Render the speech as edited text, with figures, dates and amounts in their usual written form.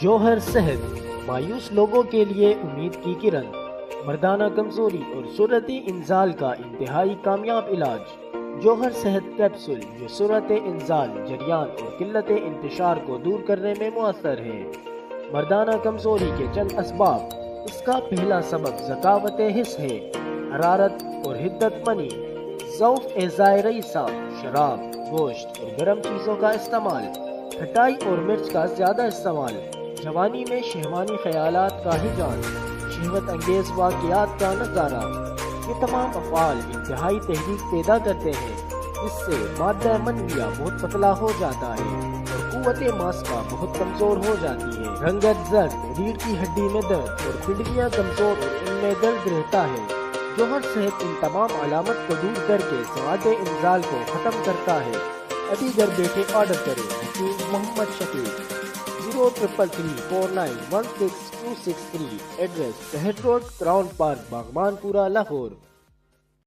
جوہر صحت مایوس لوگوں کے لیے امید کی کرن، مردانہ کمزوری اور صورت انزال کا انتہائی کامیاب علاج۔ جوہر صحت کیپسول جو صورت انزال، جریان اور قلت انتشار کو دور کرنے میں مؤثر ہے۔ مردانہ کمزوری کے چند اسباب۔ اس کا پہلا سبب ذکاوت حس ہے، حرارت اور حدت منی، ضعف اعضائے رئیسہ، شراب، گوشت اور گرم چیزوں کا استعمال، کھٹائی اور مرچ کا زیادہ استعمال، جوانی میں شہوانی خیالات کا ہجان، شہوت انگیز واقعات کا نظارہ۔ یہ تمام افعال انتہائی تحریک پیدا کرتے ہیں، جس سے مادہ منویہ بہت پتلا ہو جاتا ہے اور قوت ماسکہ بہت کمزور ہو جاتی ہے۔ رنگت زرد، ریڑھ کی ہڈی میں درد اور پنڈلیاں کمزور اور ان میں درد رہتا ہے۔ جوہر صحت ان تمام علامت کو دور کر کے سواد انزال کو ختم کرتا ہے۔ ابھی گھر بیٹھے آرڈر کریں۔ حکیم محمد شفیق، 03334916 263، ایڈریس شہر روڈ، کراؤن پارک، باغبان پورہ، لاہور۔